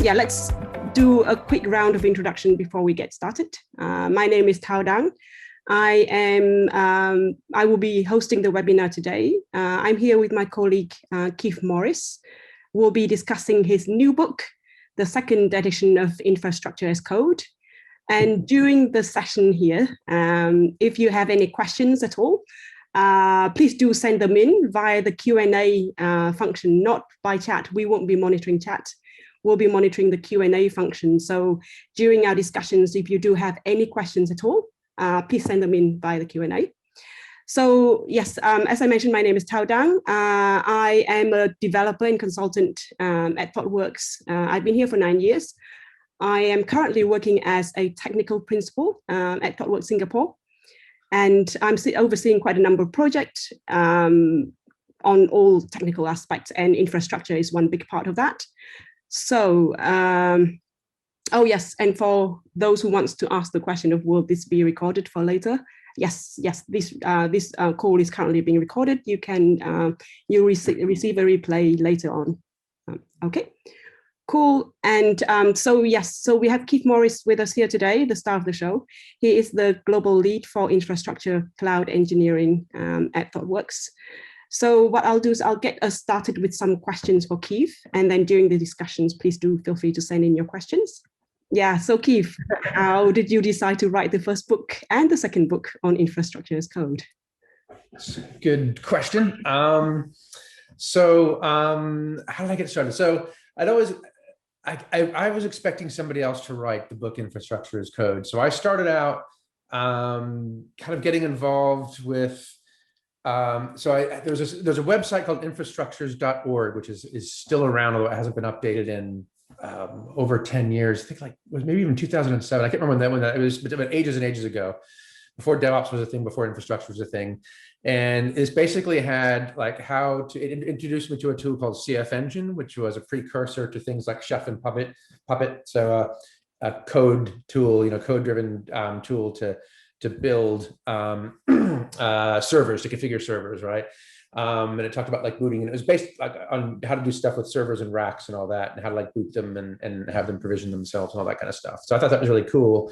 Yeah, let's do a quick round of introduction before we get started. My name is Thao Dang. I will be hosting the webinar today. I'm here with my colleague, Keith Morris. We'll be discussing his new book, the second edition of Infrastructure as Code. And during the session here, if you have any questions at all, please do send them in via the Q&A function, not by chat. We won't be monitoring chat. We'll be monitoring the Q&A function. So during our discussions, if you do have any questions at all, please send them in via the Q&A. So yes, as I mentioned, my name is Thao Dang. I am a developer and consultant at ThoughtWorks. I've been here for 9 years. I am currently working as a technical principal at ThoughtWorks Singapore. And I'm overseeing quite a number of projects on all technical aspects, and infrastructure is one big part of that. So, oh yes, and for those who wants to ask the question of will this be recorded for later? Yes, this call is currently being recorded. You can you receive a replay later on. Okay, cool. And so yes, so we have Keith Morris with us here today, the star of the show. He is the global lead for infrastructure cloud engineering at ThoughtWorks. So what I'll do is I'll get us started with some questions for Keith, and then during the discussions, please do feel free to send in your questions. Yeah, so Keith, how did you decide to write the first book and the second book on infrastructure as code? Good question. How did I get started? So I was expecting somebody else to write the book Infrastructure as Code. So I started out kind of getting involved with there's a website called infrastructures.org, which is still around, although it hasn't been updated in over 10 years. I think like it was maybe even 2007. I can't remember when that it was, but ages and ages ago, before DevOps was a thing, before infrastructure was a thing. And it's basically had like it introduced me to a tool called CF Engine, which was a precursor to things like Chef and Puppet. So a code tool, code-driven tool to build servers, to configure servers, right? And it talked about like booting, and it was based on how to do stuff with servers and racks and all that, and how to like boot them and have them provision themselves and all that kind of stuff. So I thought that was really cool.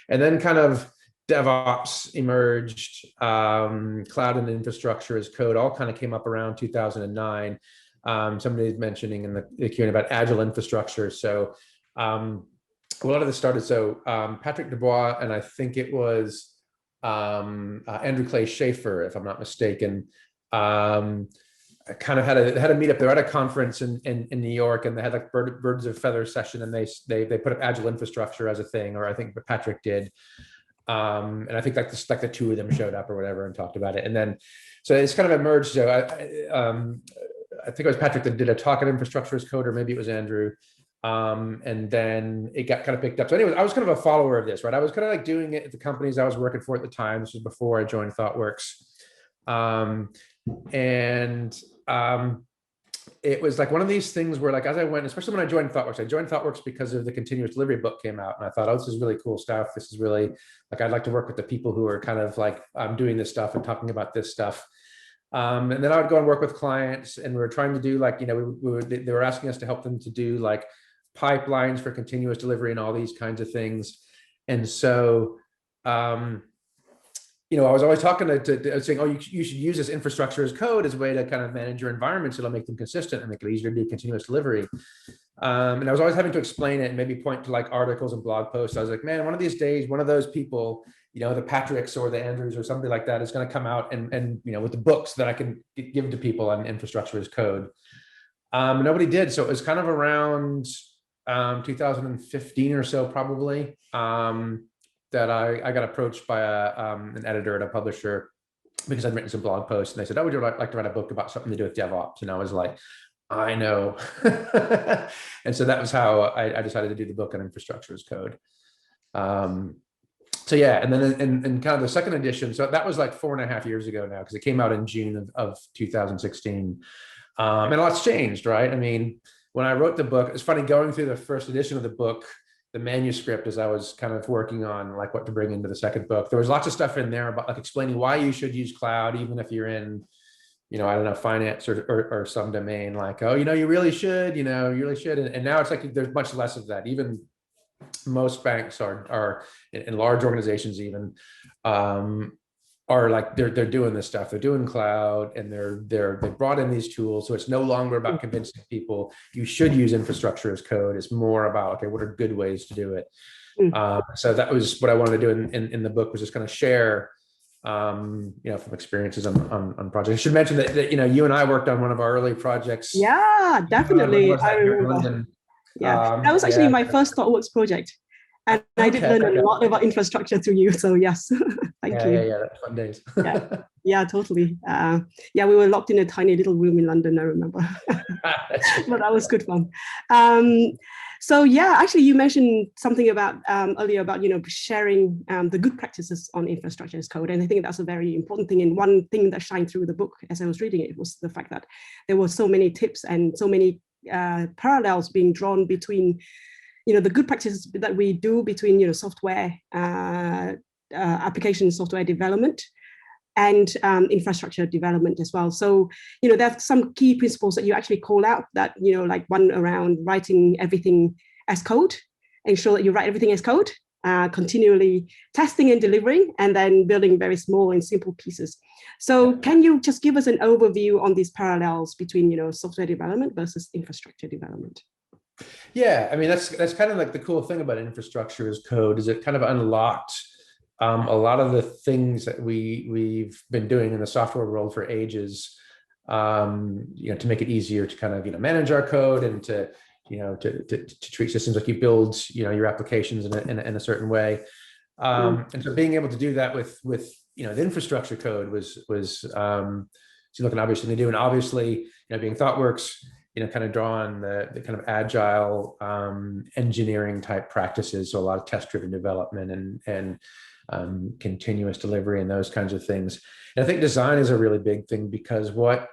And then kind of DevOps emerged, cloud and infrastructure as code all kind of came up around 2009. Somebody's mentioning in the Q&A about agile infrastructure. So a lot of this started, so Patrick Dubois, and I think it was Andrew Clay Schaefer, if I'm not mistaken, kind of had a meetup. They're at a conference in New York, and they had like birds of feather session, and they put up agile infrastructure as a thing, or I think Patrick did. And I think like the two of them showed up or whatever and talked about it. And then, so it's kind of emerged. So I think it was Patrick that did a talk on infrastructure as code, or maybe it was Andrew. And then it got kind of picked up. So anyway, I was kind of a follower of this, right? I was kind of like doing it at the companies I was working for at the time. This was before I joined ThoughtWorks. It was like one of these things where like, as I went, especially when I joined ThoughtWorks because of the continuous delivery book came out. And I thought, oh, this is really cool stuff. This is really like, I'd like to work with the people who are kind of like, doing this stuff and talking about this stuff. And then I would go and work with clients, and we were trying to do like, they were asking us to help them to do like pipelines for continuous delivery and all these kinds of things. And so, I was always talking to saying, oh, you should use this infrastructure as code as a way to kind of manage your environments. It'll make them consistent and make it easier to do continuous delivery. And I was always having to explain it and maybe point to like articles and blog posts. I was like, man, one of these days, one of those people, the Patricks or the Andrews or something like that is going to come out and with the books that I can give to people on infrastructure as code. Nobody did. So it was kind of around 2015 or so, probably, that I got approached by an editor at a publisher because I'd written some blog posts, and they said, oh, would you like to write a book about something to do with DevOps? And I was like, I know. And so that was how I decided to do the book on infrastructure as code. So yeah, and then in kind of the second edition, so that was like 4.5 years ago now, because it came out in June of 2016. And a lot's changed, right? I mean, when I wrote the book, it's funny going through the first edition of the book, the manuscript, as I was kind of working on like what to bring into the second book. There was lots of stuff in there about like explaining why you should use cloud, even if you're in I don't know, finance or some domain, like, oh, you really should, you really should. And now it's like there's much less of that. Even most banks are in large organizations even are like they're doing this stuff. They're doing cloud, and they brought in these tools. So it's no longer about convincing people you should use infrastructure as code. It's more about, okay, what are good ways to do it? So that was what I wanted to do in the book, was just kind of share from experiences on projects. I should mention that you and I worked on one of our early projects. Yeah, definitely. I remember. Yeah, that was actually my first ThoughtWorks project. And I did learn a lot about infrastructure through you. So yes, thank you. Yeah, that's fun days. yeah, totally. We were locked in a tiny little room in London, I remember. But that was good fun. So yeah, actually you mentioned something about earlier about, sharing the good practices on infrastructure as code. And I think that's a very important thing. And one thing that shined through the book as I was reading it was the fact that there were so many tips and so many parallels being drawn between the good practices that we do between software application software development and infrastructure development as well. So there's some key principles that you actually call out, that like one around writing everything as code, ensure that you write everything as code, continually testing and delivering, and then building very small and simple pieces. So can you just give us an overview on these parallels between software development versus infrastructure development? Yeah, I mean, that's kind of like the cool thing about infrastructure as code, is it kind of unlocked a lot of the things that we've been doing in the software world for ages, to make it easier to kind of manage our code, and to treat systems like you build your applications in a certain way, and so being able to do that with the infrastructure code was seemed like an obvious thing to do. And obviously being ThoughtWorks, kind of draw on the kind of agile engineering type practices. So a lot of test-driven development and continuous delivery and those kinds of things. And I think design is a really big thing, because what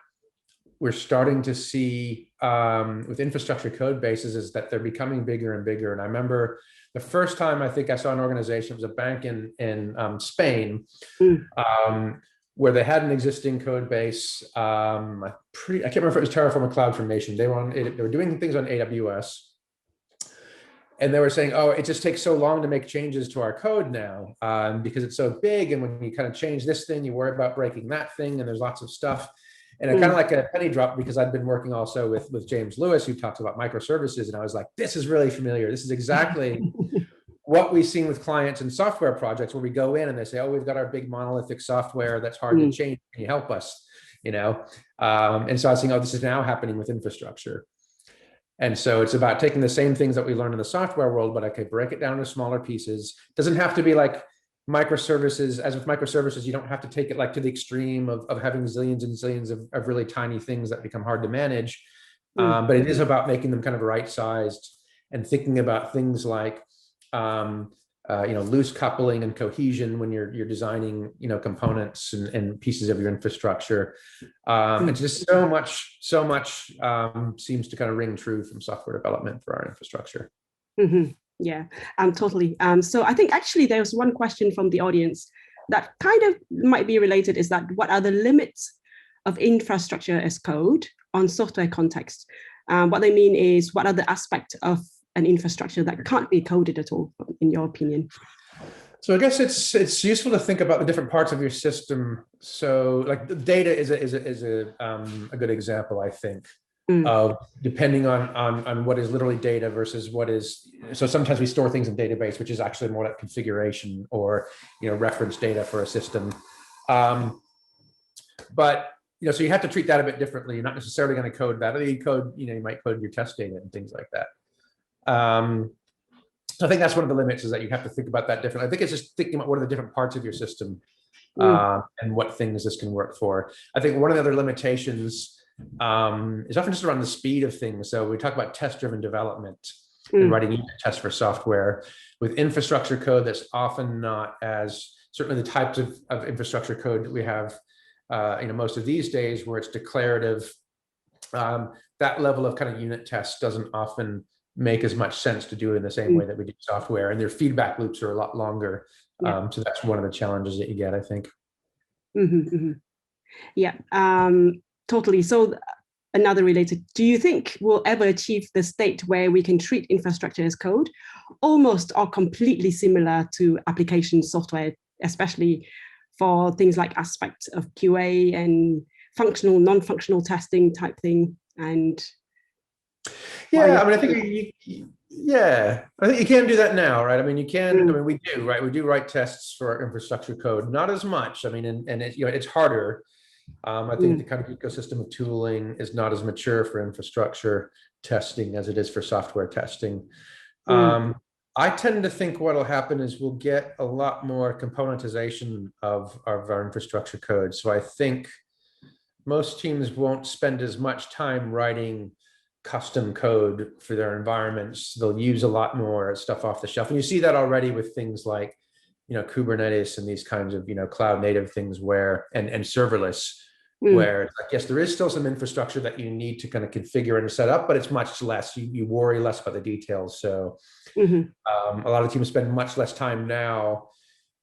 we're starting to see with infrastructure code bases is that they're becoming bigger and bigger. And I remember the first time I think I saw an organization, it was a bank in Spain, where they had an existing code base. I can't remember if it was Terraform or CloudFormation. They were doing things on AWS, and they were saying, "Oh, it just takes so long to make changes to our code now because it's so big. And when you kind of change this thing, you worry about breaking that thing, and there's lots of stuff." And it kind of like a penny drop, because I'd been working also with James Lewis, who talks about microservices, and I was like, "This is really familiar. This is exactly." What we've seen with clients and software projects, where we go in and they say, "Oh, we've got our big monolithic software that's hard to change. Can you help us?" And so I was saying, "Oh, this is now happening with infrastructure." And so it's about taking the same things that we learned in the software world, but okay, break it down to smaller pieces. It doesn't have to be like microservices. As with microservices, you don't have to take it like to the extreme of having zillions and zillions of really tiny things that become hard to manage. But it is about making them kind of right-sized, and thinking about things like loose coupling and cohesion when you're designing components and pieces of your infrastructure. It's just so much seems to kind of ring true from software development for our infrastructure. Yeah, totally. So I think actually there's one question from the audience that kind of might be related, is that what are the limits of infrastructure as code on software context? What they mean is, what are the aspects of an infrastructure that can't be coded at all, in your opinion? So I guess it's useful to think about the different parts of your system. So like the data is a good example, I think, of depending on what is literally data versus what is. So sometimes we store things in database, which is actually more like configuration or reference data for a system. But so you have to treat that a bit differently. You're not necessarily going to code that. You might code your test data and things like that. So I think that's one of the limits, is that you have to think about that differently. I think it's just thinking about what are the different parts of your system and what things this can work for. I think one of the other limitations is often just around the speed of things. So we talk about test-driven development and writing unit tests for software. With infrastructure code, that's often not as, certainly the types of infrastructure code that we have most of these days, where it's declarative, that level of kind of unit tests doesn't often make as much sense to do it in the same way that we do software, and their feedback loops are a lot longer. So that's one of the challenges that you get, I think. Yeah. totally. So another related, do you think we'll ever achieve the state where we can treat infrastructure as code almost or completely similar to application software, especially for things like aspects of QA and functional, non-functional testing type thing? And yeah, I mean, I think I think you can do that now, right? I mean, you can. I mean, we do, right? We do write tests for our infrastructure code, not as much. I mean, and it, it's harder. I think the kind of ecosystem of tooling is not as mature for infrastructure testing as it is for software testing. I tend to think what will happen is we'll get a lot more componentization of our infrastructure code. So I think most teams won't spend as much time writing custom code for their environments. They'll use a lot more stuff off the shelf. And you see that already with things like, Kubernetes and these kinds of, cloud native things where, and serverless, where I guess there is still some infrastructure that you need to kind of configure and set up, but it's much less. You worry less about the details. So a lot of teams spend much less time now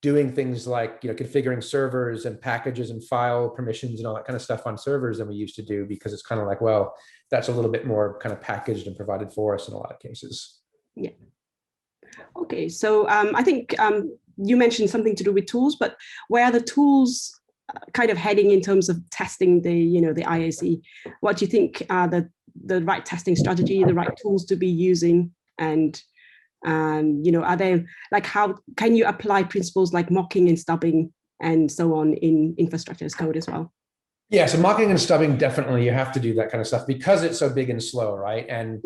doing things like, configuring servers and packages and file permissions and all that kind of stuff on servers than we used to do, because it's kind of like, well, that's a little bit more kind of packaged and provided for us in a lot of cases. Yeah. Okay, so I think you mentioned something to do with tools, but where are the tools kind of heading in terms of testing the, the IAC? What do you think are the right testing strategy, the right tools to be using? And are they, like, how can you apply principles like mocking and stubbing and so on in infrastructure as code as well? Yeah, so mocking and stubbing, definitely you have to do that kind of stuff because it's so big and slow, right? And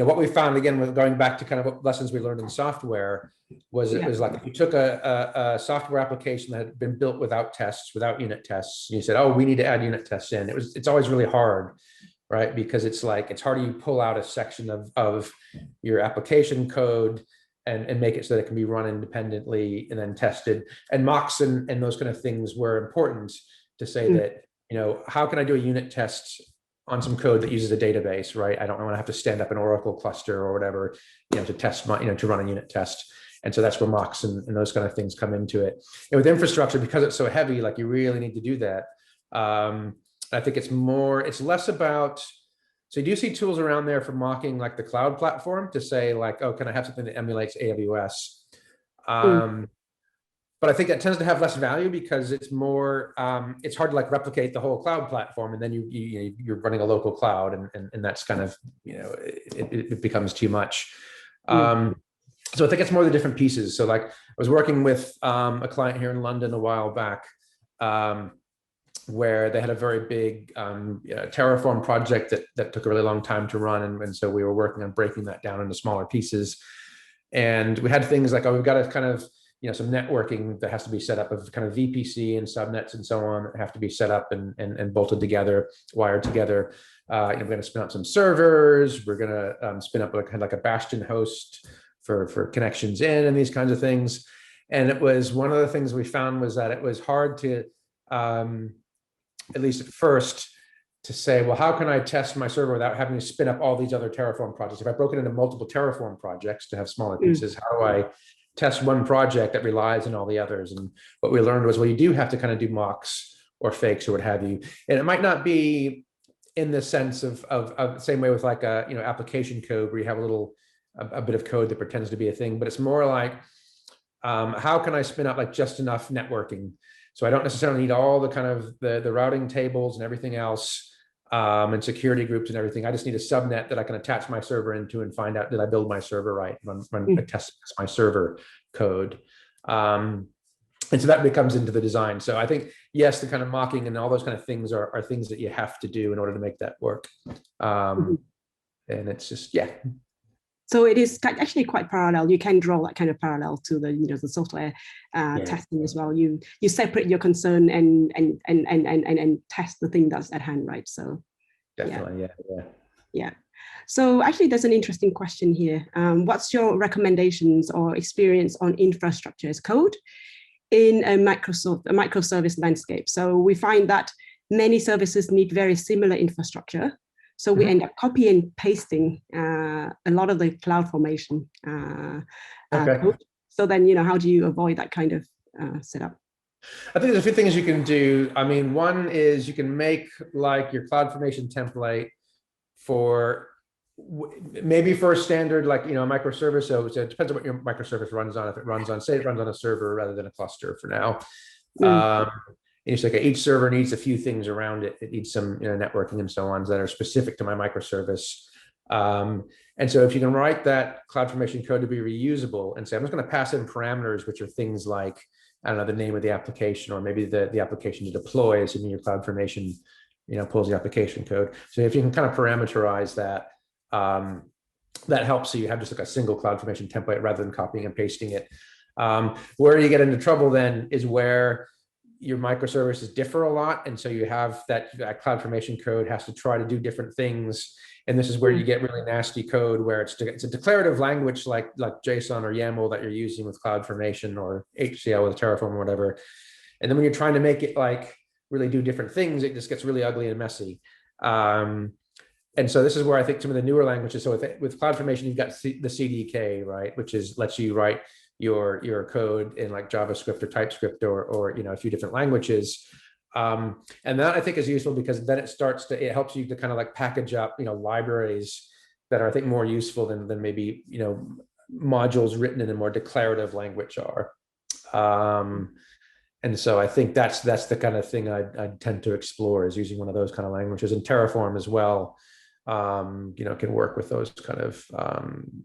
what we found, again, with going back to kind of what lessons we learned in software, was it was like if you took a software application that had been built without tests, without unit tests, and you said, oh, we need to add unit tests in. It's always really hard, right? Because it's harder you pull out a section of your application code and make it so that it can be run independently and then tested. And mocks and those kind of things were important to say that, how can I do a unit test on some code that uses a database, right? I don't want to have to stand up an Oracle cluster or whatever, to test to run a unit test. And so that's where mocks and those kind of things come into it. And with infrastructure, because it's so heavy, like you really need to do that. I think it's less about, so you do see tools around there for mocking like the cloud platform to say like, oh, can I have something that emulates AWS? But I think that tends to have less value because it's more, it's hard to like replicate the whole cloud platform, and then you're running a local cloud, and that's kind of, it becomes too much. So I think it's more the different pieces. So like I was working with a client here in London a while back, where they had a very big Terraform project that took a really long time to run, and so we were working on breaking that down into smaller pieces. And we had things like, oh, we've got to kind of some networking that has to be set up of kind of VPC and subnets and so on that have to be set up and bolted together, wired together. We're going to spin up some servers. We're going to spin up kind of like a bastion host for connections in and these kinds of things. And it was one of the things we found was that it was hard to, at least at first, to say, well, how can I test my server without having to spin up all these other Terraform projects? If I broke it into multiple Terraform projects to have smaller pieces, how do I test one project that relies on all the others? And what we learned was, well, you do have to kind of do mocks or fakes or what have you. And it might not be in the sense of the same way with like a, application code where you have a bit of code that pretends to be a thing, but it's more like, how can I spin up like just enough networking? So I don't necessarily need all the kind of the routing tables and everything else, and security groups and everything. I just need a subnet that I can attach my server into and find out, did I build my server right, run a test my server code. And so that becomes into the design. So I think, yes, the kind of mocking and all those kind of things are things that you have to do in order to make that work. And it's just, yeah. So it is actually quite parallel. You can draw that kind of parallel to the the software testing as well. You separate your concern and test the thing that's at hand, right? So definitely, yeah. So actually, there's an interesting question here. What's your recommendations or experience on infrastructure as code in a microservice landscape? So we find that many services need very similar infrastructure. So we end up copy and pasting a lot of the CloudFormation code. So then, how do you avoid that kind of setup? I think there's a few things you can do. I mean, one is you can make like your CloudFormation template for maybe for a standard, like, a microservice. So it depends on what your microservice runs on. If it runs on, say it runs on a server rather than a cluster for now. And it's like each server needs a few things around it. It needs some networking and so on that are specific to my microservice. And so if you can write that CloudFormation code to be reusable and say, I'm just going to pass in parameters, which are things like, I don't know, the name of the application, or maybe the application to deploy, assuming your CloudFormation, pulls the application code. So if you can kind of parameterize that, that helps. So you have just like a single CloudFormation template rather than copying and pasting it. Where you get into trouble then is where your microservices differ a lot. And so you have that CloudFormation code has to try to do different things. And this is where you get really nasty code where it's a declarative language like JSON or YAML that you're using with CloudFormation or HCL with Terraform or whatever. And then when you're trying to make it like really do different things, it just gets really ugly and messy. And so this is where I think some of the newer languages, so with CloudFormation, you've got the CDK, right, which lets you write your code in like JavaScript or TypeScript or a few different languages. And that I think is useful because then it helps you to kind of like package up, libraries that are, I think, more useful than maybe, modules written in a more declarative language are. And so I think that's the kind of thing I tend to explore, is using one of those kind of languages, and Terraform as well. Can work with those kind of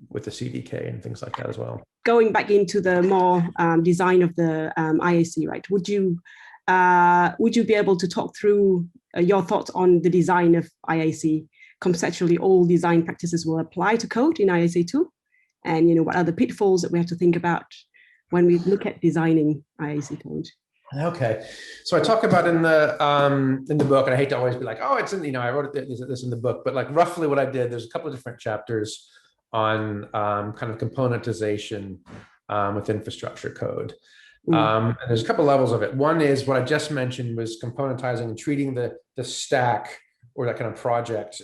with the CDK and things like that as well. Going back into the more design of the IAC, right? Would you be able to talk through your thoughts on the design of IAC? Conceptually, all design practices will apply to code in IAC too, and what are the pitfalls that we have to think about when we look at designing IAC code? Okay, so I talk about in the book, and I hate to always be like, oh, it's in, I wrote this in the book, but like roughly what I did, there's a couple of different chapters on kind of componentization with infrastructure code. And there's a couple levels of it. One is what I just mentioned, was componentizing and treating the stack or that kind of project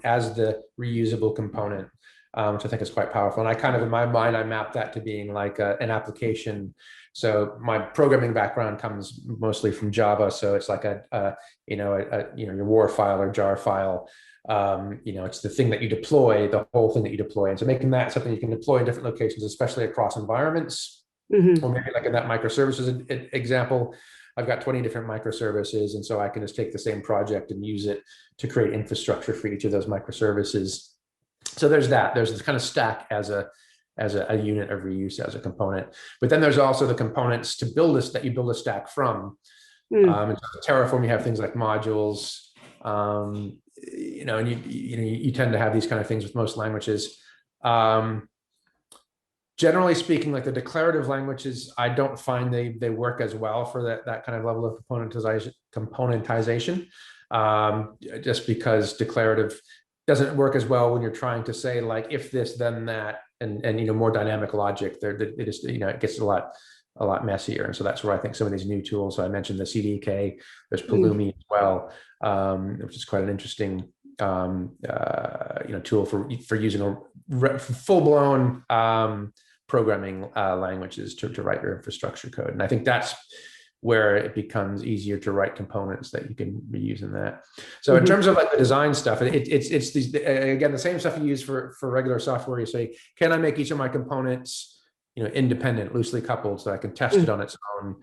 as the reusable component, which I think is quite powerful. And I kind of, in my mind, I mapped that to being like an application. So my programming background comes mostly from Java. So it's like your WAR file or jar file. It's the thing that you deploy, the whole thing that you deploy. And so making that something you can deploy in different locations, especially across environments. Or maybe like in that microservices example, I've got 20 different microservices. And so I can just take the same project and use it to create infrastructure for each of those microservices. So there's this kind of stack as a unit of reuse, as a component. But then there's also the components to build this, that you build a stack from. In Terraform, you have things like modules, and you tend to have these kind of things with most languages. Generally speaking, like the declarative languages, I don't find they work as well for that kind of level of componentization, just because declarative doesn't work as well when you're trying to say like if this then that, and more dynamic logic. It gets a lot messier. And so that's where I think some of these new tools, so I mentioned the CDK, there's Pulumi as well, which is quite an interesting tool for using a full-blown programming languages to write your infrastructure code. And I think that's where it becomes easier to write components that you can reuse in that. So in terms of like the design stuff, it's these, again, the same stuff you use for regular software. You say, can I make each of my components, independent, loosely coupled, so I can test it on its own,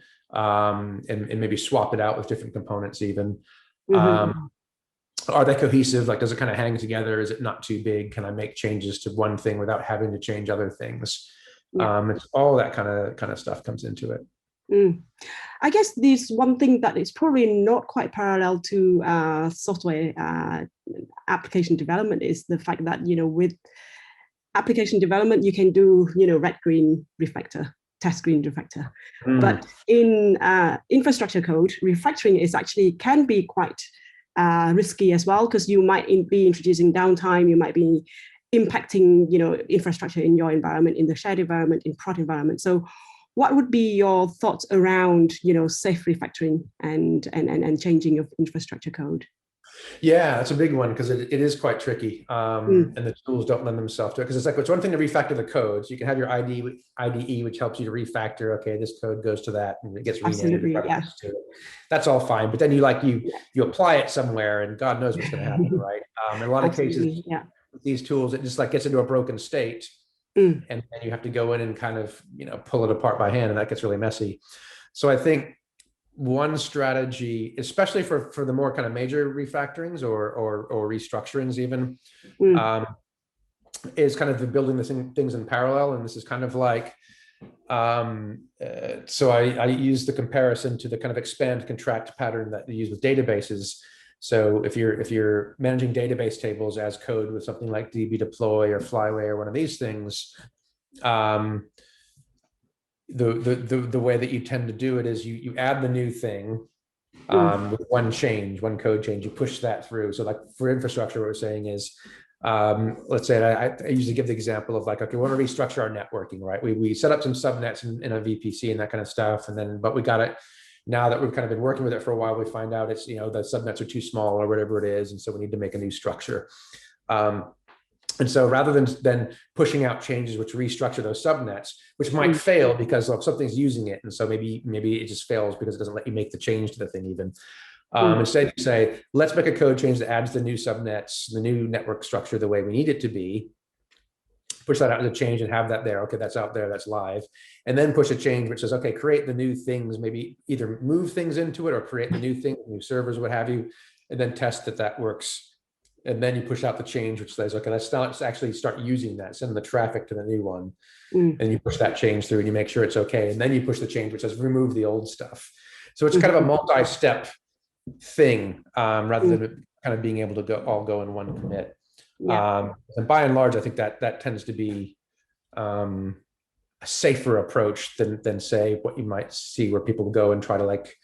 and maybe swap it out with different components even. Are they cohesive? Like, does it kind of hang together? Is it not too big? Can I make changes to one thing without having to change other things? It's all that kind of stuff comes into it. I guess there's one thing that is probably not quite parallel to software application development, is the fact that, with application development, you can do, red, green refactor, test green refactor. But in infrastructure code, refactoring can be quite risky as well, because you might be introducing downtime, you might be impacting, infrastructure in your environment, in the shared environment, in prod environment. So what would be your thoughts around, safe refactoring and changing of infrastructure code? Yeah, that's a big one because it is quite tricky, Mm, and the tools don't lend themselves to it. Because it's one thing to refactor the code, so you can have your IDE, which helps you to refactor. Okay, this code goes to that, and it gets renamed. absolutely, yeah. To it. That's all fine, but then you apply it somewhere, and God knows what's going to happen, right? In a lot of cases, Absolutely, yeah. with these tools, it just like gets into a broken state, Mm, and you have to go in and kind of pull it apart by hand, and that gets really messy. So I think one strategy, especially for the more kind of major refactorings or restructurings even, mm, um, is kind of the building things in parallel. And this is kind of like, so I use the comparison to the kind of expand contract pattern that you use with databases. So if you're managing database tables as code with something like DB deploy or Flyway or one of these things, the way that you tend to do it is you add the new thing with one code change, you push that through. So like for infrastructure, what we're saying is, let's say I usually give the example of like, okay, we want to restructure our networking, right? We set up some subnets in a VPC and that kind of stuff. And then, but we got it, now that we've kind of been working with it for a while, we find out it's, the subnets are too small or whatever it is. And so we need to make a new structure. And so rather than pushing out changes which restructure those subnets, which might fail because something's using it, and so maybe it just fails because it doesn't let you make the change to the thing even. Instead, you say, let's make a code change that adds the new subnets, the new network structure the way we need it to be. Push that out as a change and have that there. Okay, that's out there, that's live. And then push a change which says, okay, create the new things, maybe either move things into it or create the new things, new servers, what have you, and then test that works. And then you push out the change, which says, okay, let's actually start using that, send the traffic to the new one. And you push that change through and you make sure it's okay. And then you push the change, which says remove the old stuff. So it's kind of a multi-step thing, rather than kind of being able to all go in one commit. And by and large, I think that tends to be a safer approach than say what you might see where people go and try to like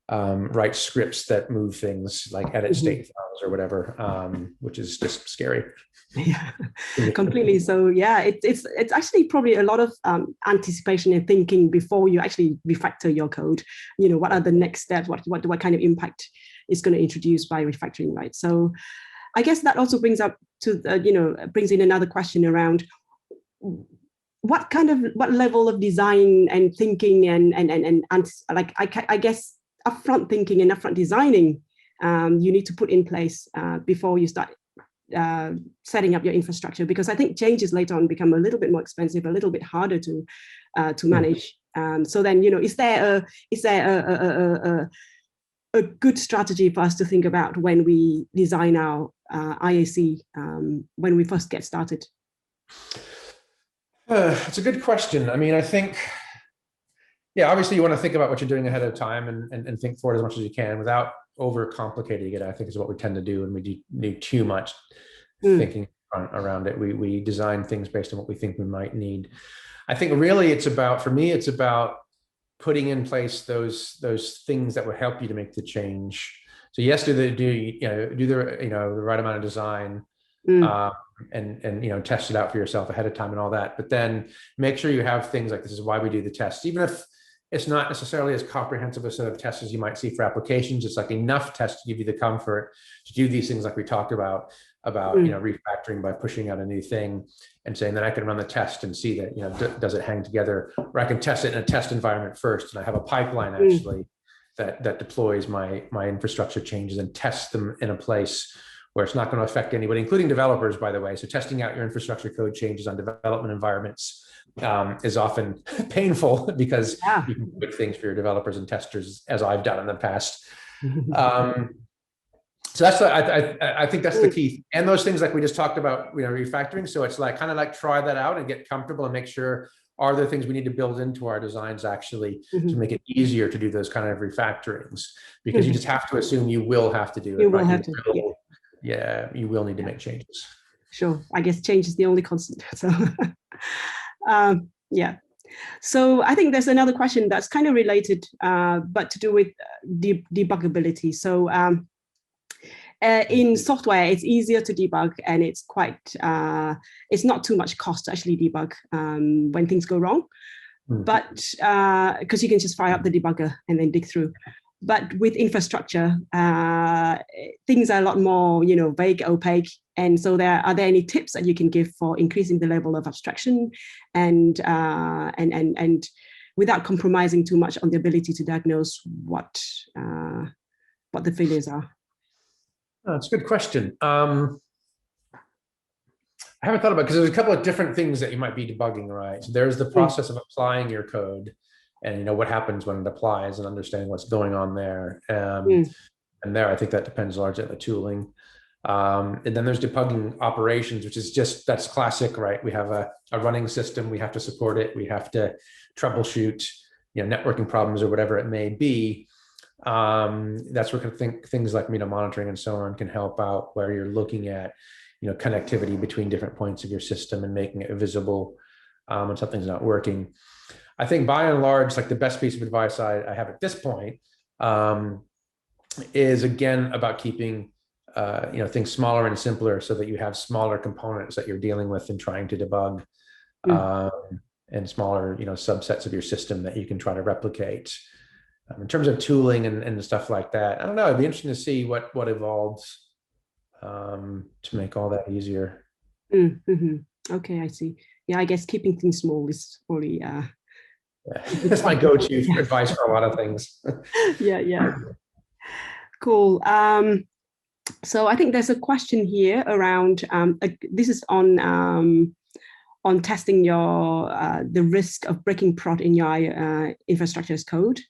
write scripts that move things like edit state files or whatever, which is just scary. Yeah, completely. So yeah, it's actually probably a lot of anticipation and thinking before you actually refactor your code. What are the next steps? What kind of impact is going to introduce by refactoring, right? So I guess that also brings up to brings in another question around what level of design and thinking and like I guess upfront thinking and upfront designing you need to put in place before you start setting up your infrastructure, because I think changes later on become a little bit more expensive, a little bit harder to manage. So then, is there a good strategy for us to think about when we design our IAC when we first get started? It's a good question. I mean, I think, yeah, obviously you want to think about what you're doing ahead of time and think forward as much as you can without overcomplicating it. I think is what we tend to do when we do too much thinking around it. We design things based on what we think we might need. I think really for me, it's about putting in place those things that would help you to make the change. So yes, do the right amount of design, and test it out for yourself ahead of time and all that. But then make sure you have things like, this is why we do the tests, even if it's not necessarily as comprehensive a set of tests as you might see for applications. It's like enough tests to give you the comfort to do these things like we talked about refactoring by pushing out a new thing and saying that I can run the test and see that, does it hang together, or I can test it in a test environment first. And I have a pipeline actually that deploys my infrastructure changes and tests them in a place where it's not going to affect anybody, including developers, by the way. So testing out your infrastructure code changes on development environments is often painful because you can do things for your developers and testers, as I've done in the past. So that's I think that's the key. And those things like we just talked about, refactoring. So it's like kind of like try that out and get comfortable and make sure, are there things we need to build into our designs actually to make it easier to do those kind of refactorings? Because you just have to assume you will have to do it. You will have to. Yeah, you will need to make changes. Sure. I guess change is the only constant. So, yeah. So I think there's another question that's kind of related, but to do with debuggability. So in software, it's easier to debug, and it's quite, it's not too much cost to actually debug when things go wrong. But because you can just fire up the debugger and then dig through. But with infrastructure, things are a lot more, vague, opaque. And so are there any tips that you can give for increasing the level of abstraction and without compromising too much on the ability to diagnose what the failures are? Oh, that's a good question. I haven't thought about it because there's a couple of different things that you might be debugging, right? So there's the process of applying your code and what happens when it applies and understanding what's going on there. And there, I think that depends largely on the tooling. And then there's debugging operations, which is that's classic, right? We have a running system, we have to support it, we have to troubleshoot, networking problems or whatever it may be. That's where things like monitoring and so on can help out, where you're looking at connectivity between different points of your system and making it visible when something's not working. I think by and large, like the best piece of advice I have at this point is again about keeping things smaller and simpler so that you have smaller components that you're dealing with and trying to debug, and smaller subsets of your system that you can try to replicate. In terms of tooling and stuff like that, I don't know, it'd be interesting to see what evolves to make all that easier. Okay, I see. Yeah, I guess keeping things small is probably that's my go-to advice for a lot of things. yeah. Cool. So I think there's a question here around this is on testing the risk of breaking prod in your infrastructure as code,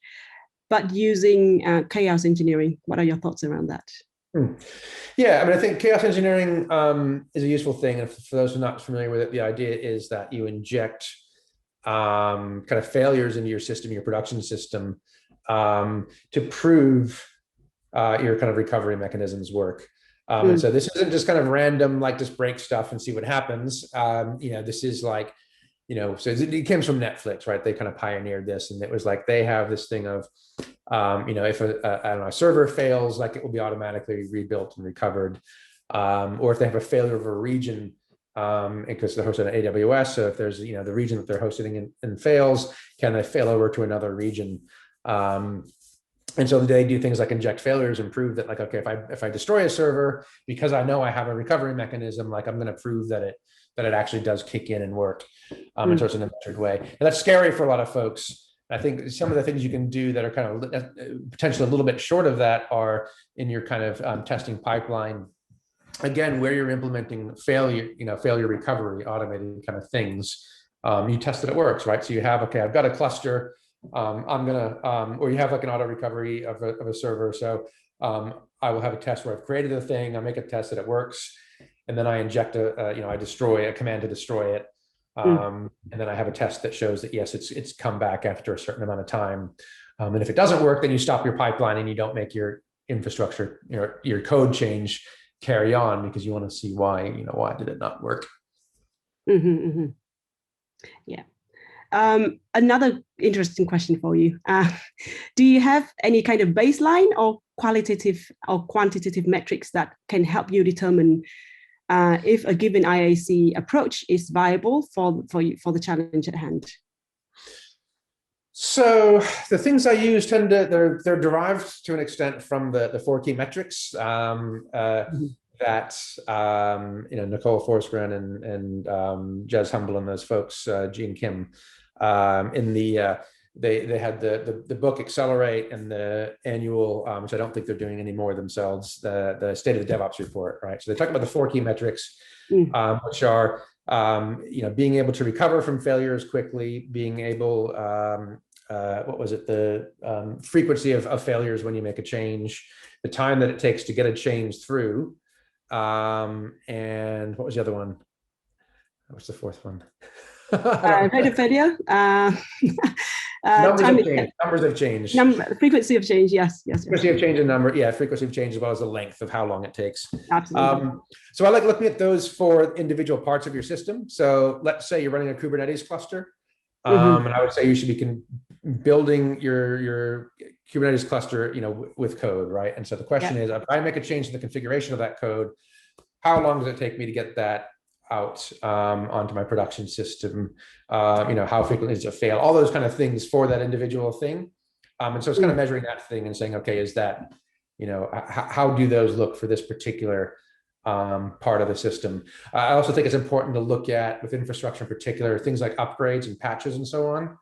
but using chaos engineering. What are your thoughts around that? Yeah, I mean, I think chaos engineering is a useful thing. And for those who are not familiar with it, the idea is that you inject kind of failures into your system, your production system, to prove your kind of recovery mechanisms work. And so this isn't just kind of random, like just break stuff and see what happens. This is like, so it came from Netflix, right? They kind of pioneered this, and it was like they have this thing of, if a server fails, like it will be automatically rebuilt and recovered, or if they have a failure of a region, because they're hosted on AWS. So if there's the region that they're hosting in fails, can they fail over to another region? And so they do things like inject failures and prove that, like, okay, if I destroy a server, because I know I have a recovery mechanism, like I'm going to prove that it actually does kick in and work in sort of a measured way. And that's scary for a lot of folks. I think some of the things you can do that are kind of potentially a little bit short of that are in your kind of testing pipeline. Again, where you're implementing failure recovery, automated kind of things, you test that it works, right? So you have, okay, I've got a cluster. or you have like an auto recovery of a server. So I will have a test where I've created a thing, I make a test that it works, and then I inject I destroy a command to destroy it. And then I have a test that shows that, yes, it's come back after a certain amount of time. And if it doesn't work, then you stop your pipeline and you don't make your infrastructure, your code change carry on, because you want to see why did it not work. Yeah. Another interesting question for you. Do you have any kind of baseline or qualitative or quantitative metrics that can help you determine if a given IAC approach is viable for the challenge at hand? So the things I use they're derived to an extent from the 4 key metrics that Nicole Forsgren and Jez Humble and those folks, Gene Kim, they had the book Accelerate and the annual, which I don't think they're doing anymore themselves, the State of the DevOps report, right? So they talk about the 4 key metrics, which are being able to recover from failures quickly, being able the frequency of failures when you make a change, the time that it takes to get a change through, and what was the other one? What's the 4th one? Rate of failure. Numbers of change. Frequency of change. Yes. Frequency of change and number. Yeah, frequency of change as well as the length of how long it takes. Absolutely. So I like looking at those for individual parts of your system. So let's say you're running a Kubernetes cluster, and I would say you should be building your Kubernetes cluster, with code, right? And so the question is, if I make a change to the configuration of that code, how long does it take me to get that out onto my production system? How frequently does it fail? All those kind of things for that individual thing. And so it's kind of measuring that thing and saying, okay, is that how do those look for this particular part of the system? I also think it's important to look at, with infrastructure in particular, things like upgrades and patches and so on,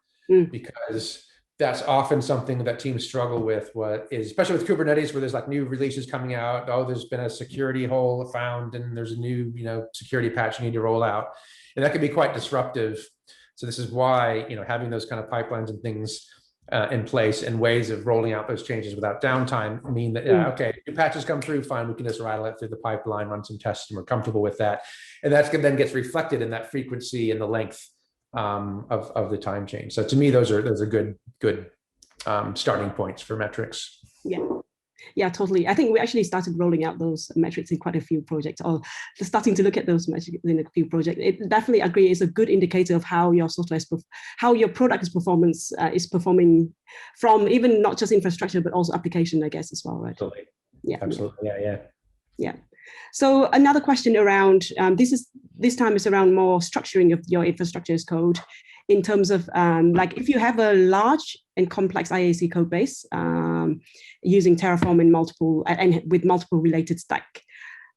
because that's often something that teams struggle with, especially with Kubernetes, where there's like new releases coming out. Oh, there's been a security hole found and there's a new, security patch you need to roll out. And that can be quite disruptive. So this is why, having those kind of pipelines and things in place and ways of rolling out those changes without downtime mean that, okay, new patches come through, fine, we can just rattle it through the pipeline, run some tests, and we're comfortable with that. And that's then gets reflected in that frequency and the length of the time change. So to me, those are good starting points for metrics. Yeah, totally. I think we actually started rolling out those metrics in quite a few projects, or starting to look at those metrics in a few projects. It definitely agree is a good indicator of how your software how your product is performing from even not just infrastructure, but also application, I guess, as well, right? Absolutely. Yeah, absolutely. Yeah. So another question around this time is around more structuring of your infrastructure as code, in terms of like if you have a large and complex IAC code base using Terraform and with multiple related stack,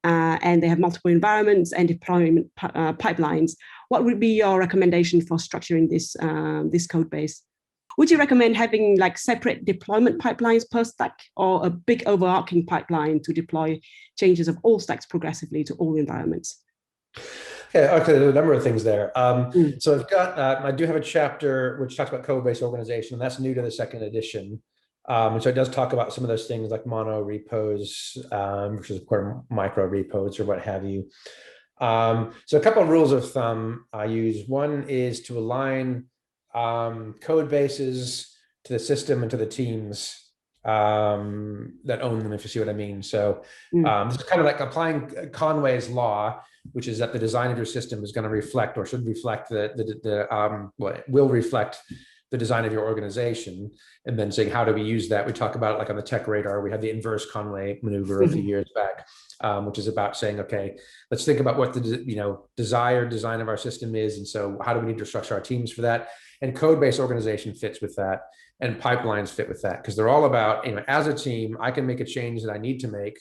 and they have multiple environments and deployment pipelines, what would be your recommendation for structuring this code base? Would you recommend having like separate deployment pipelines per stack, or a big overarching pipeline to deploy changes of all stacks progressively to all environments? Yeah, okay, there's a number of things there. So I do have a chapter which talks about code-based organization, and that's new to the second edition. And so it does talk about some of those things like mono repos versus micro repos or what have you. So a couple of rules of thumb I use. One is to align code bases to the system and to the teams that own them, if you see what I mean. So this is kind of like applying Conway's law, which is that the design of your system is going to reflect, or should reflect, will reflect the design of your organization. And then saying, how do we use that? We talk about it like on the Tech Radar. We had the inverse Conway maneuver a few years back, which is about saying, okay, let's think about what the desired design of our system is, and so how do we need to structure our teams for that? And code-based organization fits with that, and pipelines fit with that, because they're all about, as a team, I can make a change that I need to make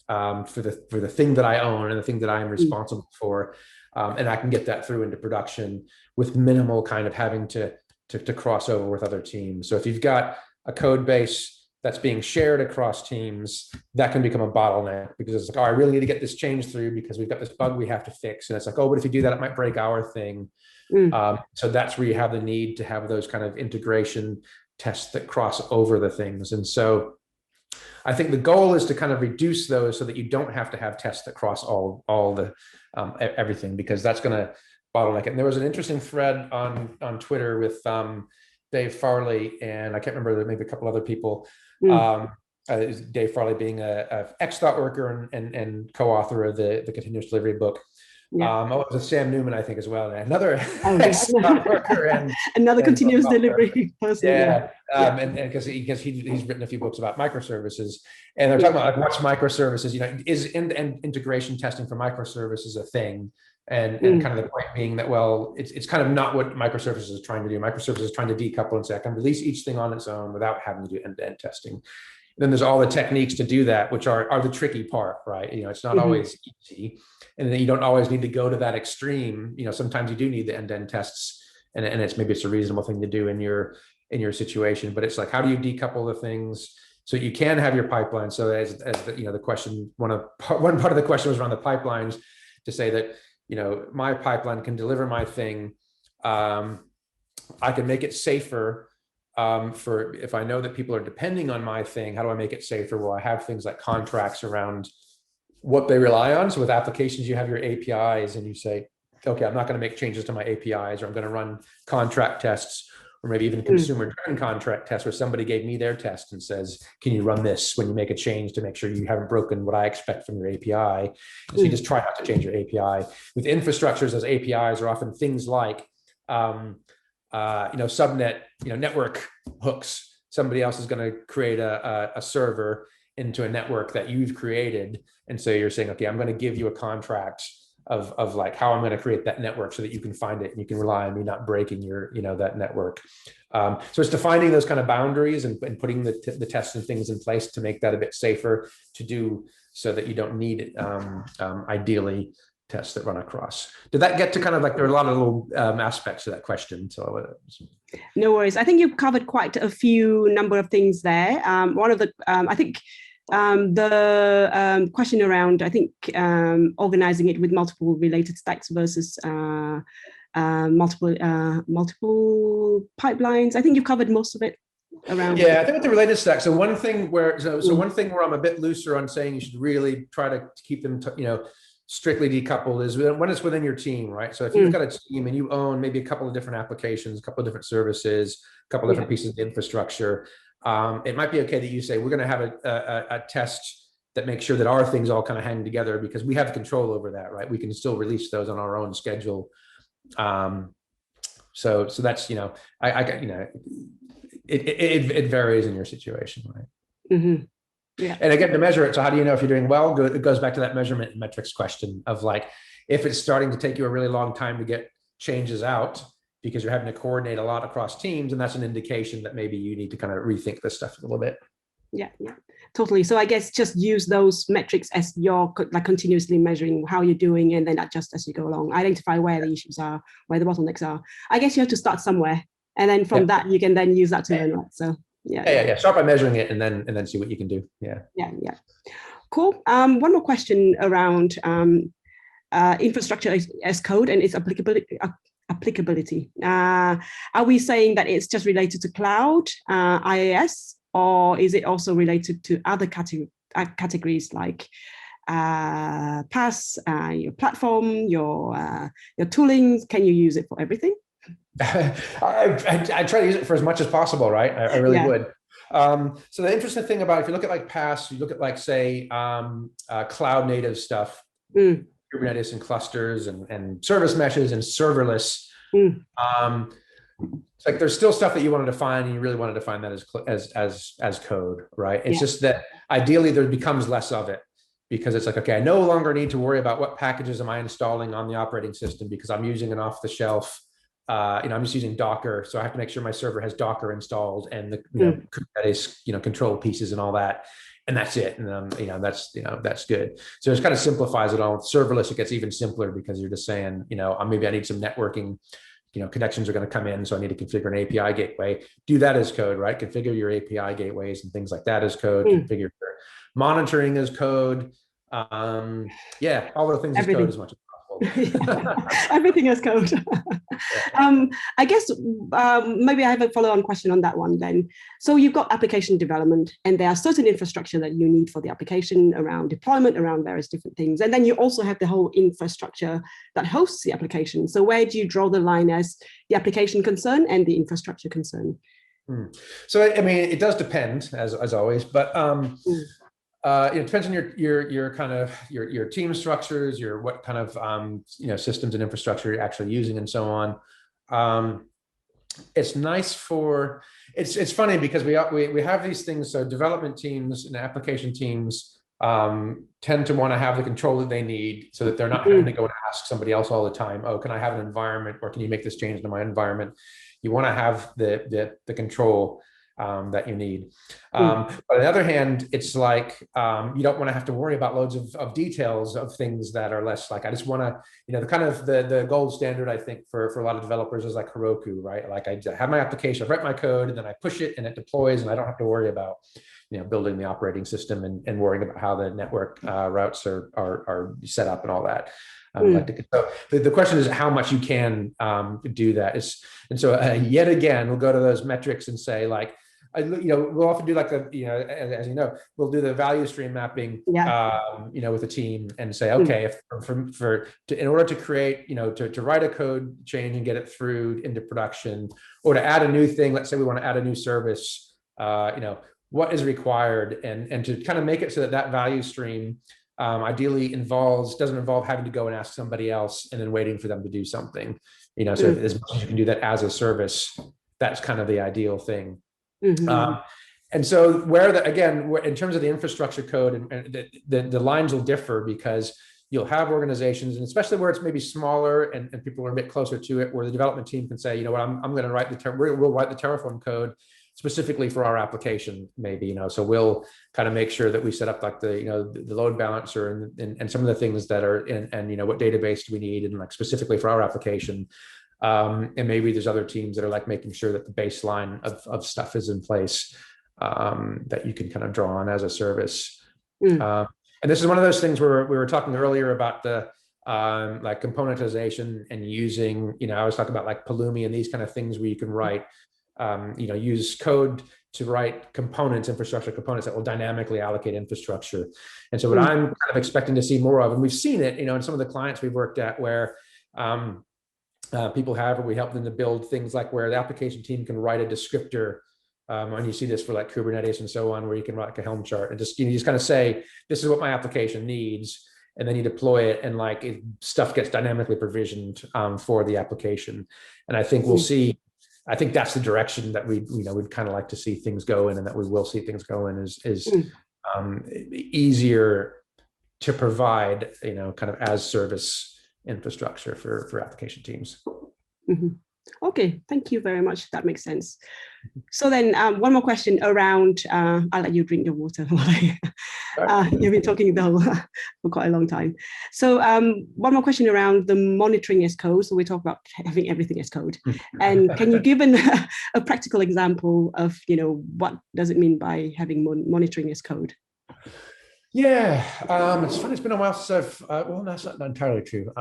for the thing that I own and the thing that I am responsible for, and I can get that through into production with minimal kind of having to cross over with other teams. So if you've got a code base that's being shared across teams, that can become a bottleneck, because it's like, oh, I really need to get this change through because we've got this bug we have to fix. And it's like, oh, but if you do that, it might break our thing. So that's where you have the need to have those kind of integration tests that cross over the things. And so I think the goal is to kind of reduce those so that you don't have to have tests that cross all the everything, because that's going to bottleneck it. And there was an interesting thread on Twitter with Dave Farley, and I can't remember, maybe a couple other people. Dave Farley being a ex-ThoughtWorker and co-author of the Continuous Delivery book. It was Sam Newman, I think, as well. Another ex-ThoughtWorker and another continuous delivery person. And because he's written a few books about microservices, and they're talking about like, what's microservices. Is end-to-end integration testing for microservices a thing? And kind of the point being that, well, it's kind of not what microservices is trying to do. Microservices is trying to decouple and say I can release each thing on its own without having to do end-to-end testing. Then there's all the techniques to do that, which are the tricky part, right? It's not always easy, and then you don't always need to go to that extreme. Sometimes you do need the end-to-end tests, and maybe it's a reasonable thing to do in your situation. But it's like, how do you decouple the things so you can have your pipeline? So as the question, one part of the question was around the pipelines, to say that my pipeline can deliver my thing. I can make it safer. For if I know that people are depending on my thing, how do I make it safer? Well, I have things like contracts around what they rely on. So with applications, you have your APIs, and you say, okay, I'm not going to make changes to my APIs, or I'm going to run contract tests, or maybe even consumer-driven contract tests, where somebody gave me their test and says, can you run this when you make a change to make sure you haven't broken what I expect from your API? And so you just try not to change your API. With infrastructures, those APIs are often things like subnet, network hooks. Somebody else is going to create a server into a network that you've created. And so you're saying, okay, I'm going to give you a contract of like how I'm going to create that network so that you can find it and you can rely on me not breaking your, that network. So it's defining those kind of boundaries and putting the tests and things in place to make that a bit safer to do, so that you don't need ideally tests that run across. Did that get to kind of like, there are a lot of little aspects to that question? So no worries. I think you've covered quite a few number of things there. One of the, I think the question around, I think, organizing it with multiple related stacks versus multiple pipelines. I think you've covered most of it around. Yeah, I think with the related stacks. So one thing where, one thing where I'm a bit looser on saying you should really try to keep them, strictly decoupled is when it's within your team, right? So if you've got a team and you own maybe a couple of different applications, a couple of different services, a couple of different pieces of infrastructure, it might be okay that you say, we're going to have a test that makes sure that our things all kind of hang together, because we have control over that, right? We can still release those on our own schedule. So that's, it varies in your situation, right? Mm-hmm. Yeah. And again, to measure it. So how do you know if you're doing well? It goes back to that measurement and metrics question of like, if it's starting to take you a really long time to get changes out because you're having to coordinate a lot across teams, and that's an indication that maybe you need to kind of rethink this stuff a little bit. Yeah, totally. So I guess just use those metrics as you're like continuously measuring how you're doing, and then adjust as you go along. Identify where the issues are, where the bottlenecks are. I guess you have to start somewhere, and then from that you can then use that to learn. Right? So yeah. Start by measuring it, and then see what you can do. Yeah. Cool. One more question around infrastructure as code and its applicability. Are we saying that it's just related to cloud, IaaS, or is it also related to other categories like PaaS, your platform, your tooling? Can you use it for everything? I try to use it for as much as possible, right? I really would. So the interesting thing about, if you look at like PaaS, you look at like, say, cloud native stuff, Kubernetes and clusters and service meshes and serverless. It's like there's still stuff that you want to define, and you really want to define that as code, right? It's just that ideally there becomes less of it, because it's like, okay, I no longer need to worry about what packages am I installing on the operating system because I'm using an off the shelf. I'm just using Docker, so I have to make sure my server has Docker installed and the Kubernetes, control pieces and all that, and that's it. And that's good. So it kind of simplifies it all. Serverless, it gets even simpler, because you're just saying, maybe I need some networking. Connections are going to come in, so I need to configure an API gateway. Do that as code, right? Configure your API gateways and things like that as code. Configure your monitoring as code. All the things as code as much as possible. Everything as code. I guess maybe I have a follow-on question on that one then. So you've got application development, and there are certain infrastructure that you need for the application around deployment, around various different things. And then you also have the whole infrastructure that hosts the application. So where do you draw the line as the application concern and the infrastructure concern? So, it does depend, as always, but it depends on your kind of your team structures, what kind of systems and infrastructure you're actually using, and so on. It's nice for it's funny because we have these things. So development teams and application teams tend to want to have the control that they need, so that they're not having to go and ask somebody else all the time. Oh, can I have an environment, or can you make this change to my environment? You want to have the control that you need. But on the other hand, it's like you don't want to have to worry about loads of details of things that are less like, I just want to, the kind of the gold standard, I think, for a lot of developers is like Heroku, right? Like I have my application, I write my code, and then I push it and it deploys, and I don't have to worry about building the operating system and worrying about how the network routes are set up and all that. So the question is how much you can do that. And so yet again, we'll go to those metrics and say, like, we'll often do like as we'll do the value stream mapping, with a team, and say, okay, in order to create, to write a code change and get it through into production, or to add a new thing, let's say we want to add a new service, what is required, and to kind of make it so that value stream ideally doesn't involve having to go and ask somebody else and then waiting for them to do something, so as much as you can do that as a service, that's kind of the ideal thing. And so in terms of the infrastructure code, and the lines will differ, because you'll have organizations, and especially where it's maybe smaller and people are a bit closer to it, where the development team can say, you know what, I'm going to write we'll write the Terraform code specifically for our application, maybe, you know, so we'll kind of make sure that we set up like the, you know, the load balancer and some of the things that are in, and, you know, what database do we need, and like specifically for our application. And maybe there's other teams that are like making sure that the baseline of stuff is in place, that you can kind of draw on as a service. And this is one of those things where we were talking earlier about the like componentization and using, you know, I was talking about like Pulumi and these kind of things where you can write, you know, use code to write components, infrastructure components that will dynamically allocate infrastructure. And so what I'm kind of expecting to see more of, and we've seen it, you know, in some of the clients we've worked at where people have, or we help them to build things like where the application team can write a descriptor. And you see this for like Kubernetes and so on, where you can write like a Helm chart and just, you just kind of say, this is what my application needs. And then you deploy it, and like stuff gets dynamically provisioned for the application. And I think we'll see, I think that's the direction that we, you know, we'd kind of like to see things go in, and that we will see things go in is easier to provide, you know, kind of as service infrastructure for application teams. Okay, thank you very much. That makes sense. So then one more question around, I'll let you drink your water while you've been talking for quite a long time. So one more question around the monitoring as code. So we talk about having everything as code. And can you give a practical example of, you know, what does it mean by having monitoring as code? Yeah, it's funny, it's been a while since I've, well, that's not entirely true.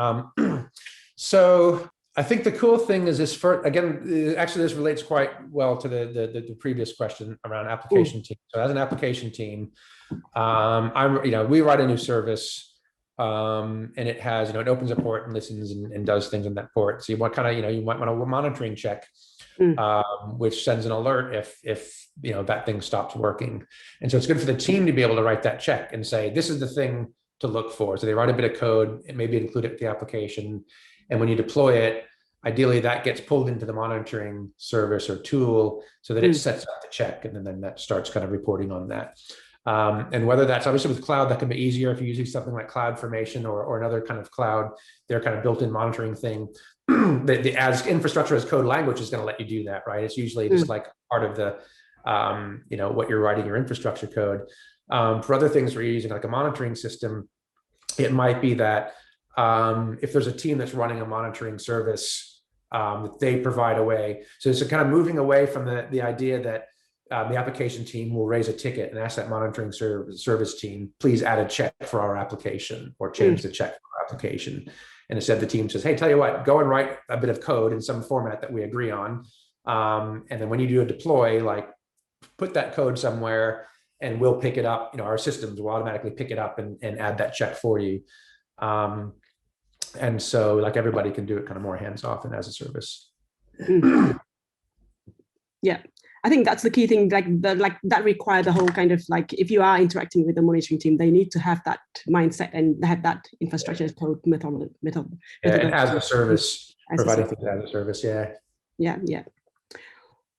So I think the cool thing is this, again, actually this relates quite well to the previous question around application team. So as an application team, you know, we write a new service, and it has, you know, it opens a port and listens and does things on that port. So you want kind of, you know, you might want a monitoring check, which sends an alert if you know, that thing stops working. And so it's good for the team to be able to write that check and say, this is the thing to look for. So they write a bit of code and maybe include it with the application. And when you deploy it, ideally that gets pulled into the monitoring service or tool so that it sets up the check, and then that starts kind of reporting on that. And whether that's obviously with cloud, that can be easier if you're using something like CloudFormation or another kind of cloud, their kind of built-in monitoring thing. The as infrastructure as code language is going to let you do that, right? It's usually just like part of the, you know, what you're writing your infrastructure code. For other things where you're using like a monitoring system, it might be that if there's a team that's running a monitoring service, they provide a way. So it's kind of moving away from the idea that the application team will raise a ticket and ask that monitoring service team, please add a check for our application or change the check for our application. And instead the team says, hey, tell you what, go and write a bit of code in some format that we agree on. And then when you do a deploy, like put that code somewhere and we'll pick it up. You know, our systems will automatically pick it up and add that check for you. And so like everybody can do it kind of more hands-off and as a service. Yeah, I think that's the key thing, like that require the whole kind of like, if you are interacting with the monitoring team, they need to have that mindset and have that infrastructure as code method. And as a service, providing things as a service, yeah.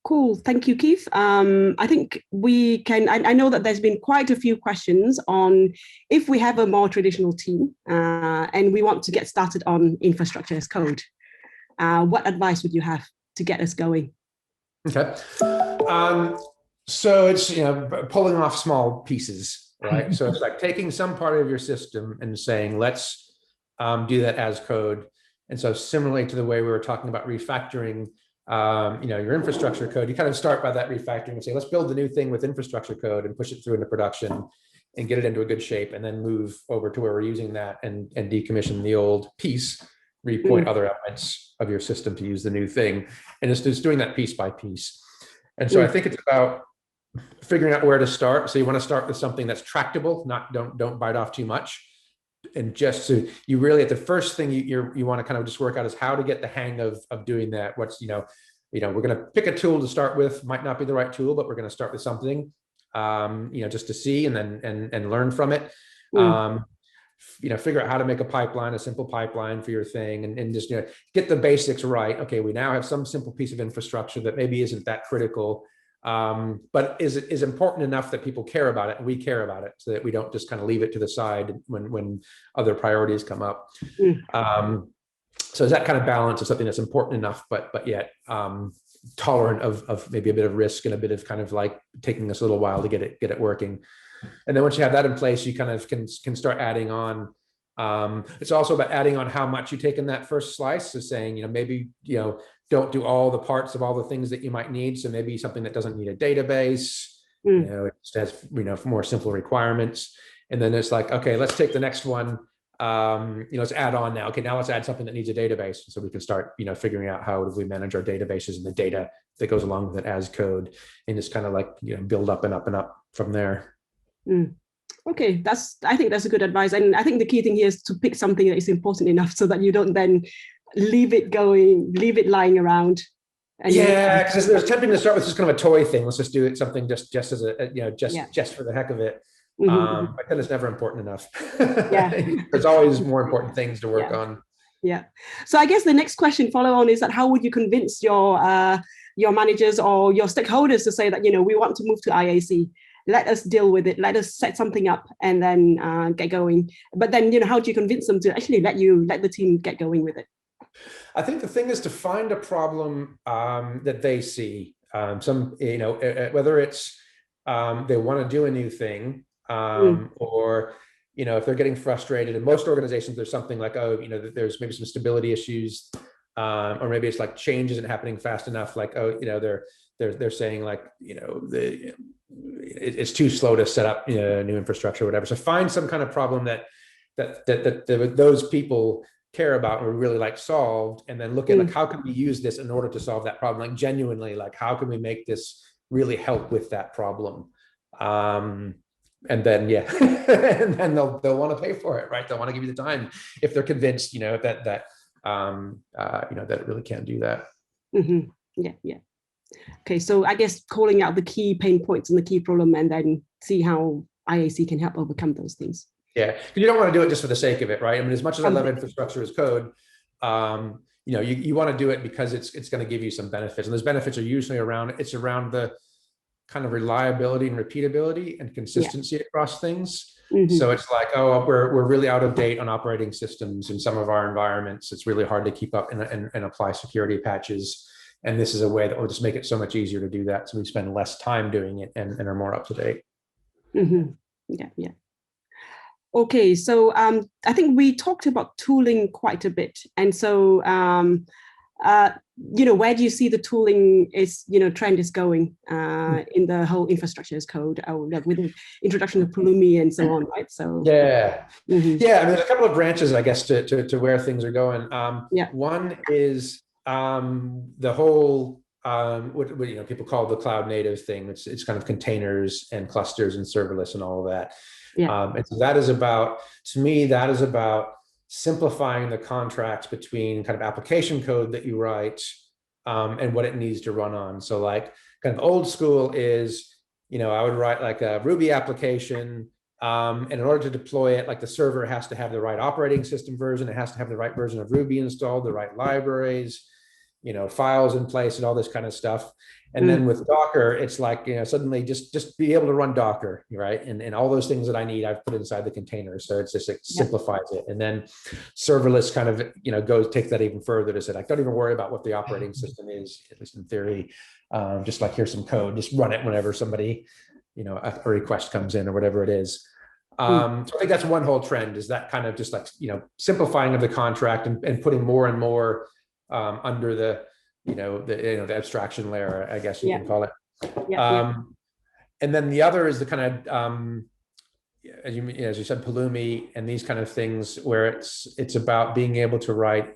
Cool, thank you, Keith. I think we can, I know that there's been quite a few questions on if we have a more traditional team and we want to get started on infrastructure as code, what advice would you have to get us going? Okay, so it's, you know, pulling off small pieces, right? So it's like taking some part of your system and saying, let's do that as code. And so similarly to the way we were talking about refactoring, you know, your infrastructure code, you kind of start by that refactoring and say, let's build the new thing with infrastructure code and push it through into production and get it into a good shape, and then move over to where we're using that and decommission the old piece, repoint other elements of your system to use the new thing. And it's just doing that piece by piece. And so I think it's about figuring out where to start. So you want to start with something that's tractable, don't bite off too much. And just so you really, at the first thing you want to kind of just work out is how to get the hang of doing that. What's, you know, we're going to pick a tool to start with, might not be the right tool, but we're going to start with something, you know, just to see and then and learn from it. You know, figure out how to make a pipeline, a simple pipeline for your thing, and just, you know, get the basics right. Okay, we now have some simple piece of infrastructure that maybe isn't that critical. but is important enough that people care about it and we care about it, so that we don't just kind of leave it to the side when other priorities come up. So is that kind of balance of something that's important enough, but yet tolerant of maybe a bit of risk and a bit of kind of like taking us a little while to get it working. And then once you have that in place, you kind of can start adding on. It's also about adding on how much you take in that first slice. So saying, maybe, don't do all the parts of all the things that you might need. So maybe something that doesn't need a database, it just has, more simple requirements. And then it's like, okay, let's take the next one. Let's add on now. Okay, now let's add something that needs a database. So we can start, figuring out how do we manage our databases and the data that goes along with it as code, and just kind of like, build up and up and up from there. Okay, I think that's a good advice. And I think the key thing here is to pick something that is important enough so that you don't then leave it lying around. And because there's tempting to start with just kind of a toy thing. Let's just do it something just as a, just for the heck of it. But then it's never important enough. There's always more important things to work on. So I guess the next question follow on is that how would you convince your managers or your stakeholders to say that, we want to move to IAC? Let us deal with it. Let us set something up and then get going. But then, how do you convince them to actually let the team get going with it? I think the thing is to find a problem that they see. Whether it's they want to do a new thing, or if they're getting frustrated. In most organizations, there's something like, there's maybe some stability issues, or maybe it's like change isn't happening fast enough. Like, they're saying like, it's too slow to set up new infrastructure or whatever. So find some kind of problem that those people care about or really like solved, and then look at like, how can we use this in order to solve that problem? Like genuinely, like, how can we make this really help with that problem? And then and then they'll want to pay for it, right? They'll want to give you the time if they're convinced, that it really can do that. Okay, so I guess calling out the key pain points and the key problem, and then see how IAC can help overcome those things. Yeah, you don't want to do it just for the sake of it, right? I mean, as much as I love infrastructure as code, you want to do it because it's going to give you some benefits, and those benefits are usually around the kind of reliability and repeatability and consistency across things. So it's like, we're really out of date on operating systems in some of our environments. It's really hard to keep up and apply security patches. And this is a way that will just make it so much easier to do that. So we spend less time doing it and are more up to date. Yeah. Okay, so I think we talked about tooling quite a bit. And so, where do you see the tooling trend is going in the whole infrastructure as code, with the introduction of Pulumi and so on, right? So I mean, there's a couple of branches, I guess, to where things are going. One is the whole what people call the cloud native thing. It's kind of containers and clusters and serverless and all of that. And so that is about simplifying the contracts between kind of application code that you write and what it needs to run on. So like kind of old school is, I would write like a Ruby application, and in order to deploy it, like the server has to have the right operating system version, it has to have the right version of Ruby installed, the right libraries, files in place and all this kind of stuff. And then with Docker, it's like, suddenly just be able to run Docker, right? And all those things that I need, I've put inside the container. So it's just, it simplifies it. And then serverless kind of, takes that even further to say, like, don't even worry about what the operating system is, at least in theory. Just like, here's some code, just run it whenever somebody, a request comes in or whatever it is. So I think that's one whole trend, is that kind of just like, simplifying of the contract and putting more and more under the abstraction layer, I guess you can call it. And then the other is the kind of as you said, Pulumi and these kind of things, where it's about being able to write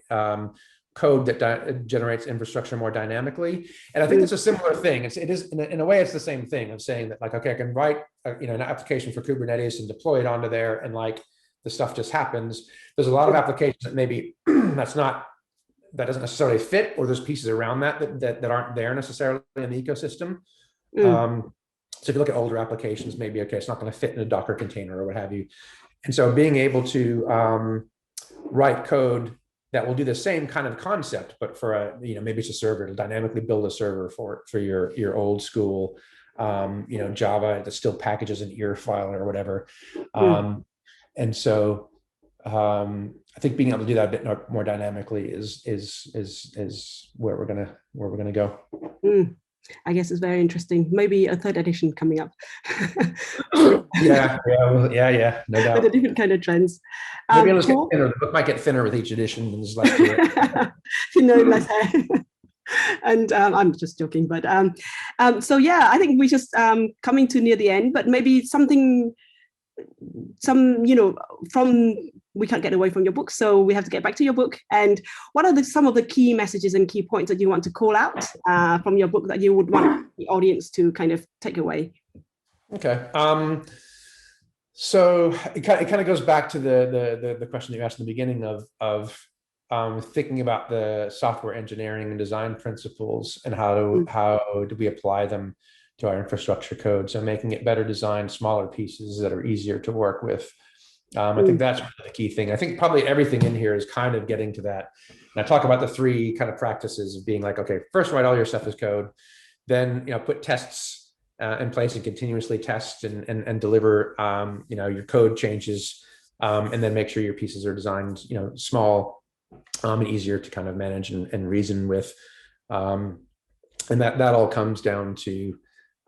code that generates infrastructure more dynamically. And I think it's a similar thing. It is in a way, it's the same thing of saying that, like, okay, I can write an application for Kubernetes and deploy it onto there, and like the stuff just happens. There's a lot of applications that maybe that doesn't necessarily fit, or there's pieces around that aren't there necessarily in the ecosystem. So if you look at older applications, maybe, okay, it's not going to fit in a Docker container or what have you. And so being able to write code that will do the same kind of concept, but for a, maybe it's a server, it'll dynamically build a server for your old school, Java that still packages an EAR file or whatever. And so I think being able to do that a bit more dynamically is where we're gonna go. I guess it's very interesting. Maybe a third edition coming up. Yeah, no doubt. With a different kind of trends. Maybe it'll get thinner. The book might get thinner with each edition. And less hair. And I'm just joking, but so yeah, I think we're just coming to near the end, but maybe we can't get away from your book, so we have to get back to your book. And what are some of the key messages and key points that you want to call out from your book that you would want the audience to kind of take away? Okay. So it kind of goes back to the question that you asked in the beginning of thinking about the software engineering and design principles and how do we apply them to our infrastructure code. So making it better designed, smaller pieces that are easier to work with. I think that's the key thing. I think probably everything in here is kind of getting to that. And I talk about the three kind of practices of being like, okay, first write all your stuff as code, then put tests in place and continuously test and deliver your code changes, and then make sure your pieces are designed small and easier to kind of manage and reason with. And that all comes down to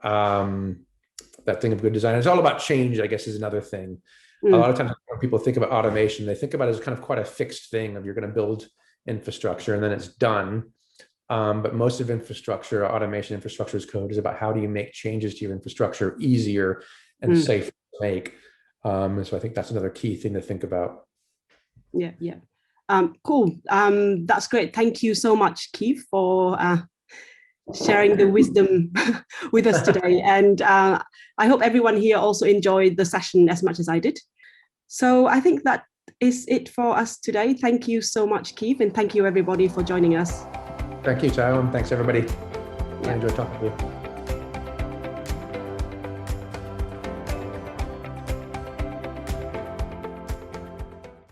that thing of good design. It's all about change, I guess, is another thing. A lot of times when people think about automation, they think about it as kind of quite a fixed thing of you're going to build infrastructure and then it's done. But most of automation infrastructure as code is about how do you make changes to your infrastructure easier and safe to make. And so I think that's another key thing to think about. Yeah. Cool. That's great. Thank you so much, Keith, for sharing the wisdom with us today. And I hope everyone here also enjoyed the session as much as I did. So I think that is it for us today. Thank you so much, Keith, and thank you everybody for joining us. Thank you, Tao, and thanks everybody. I enjoyed talking to you.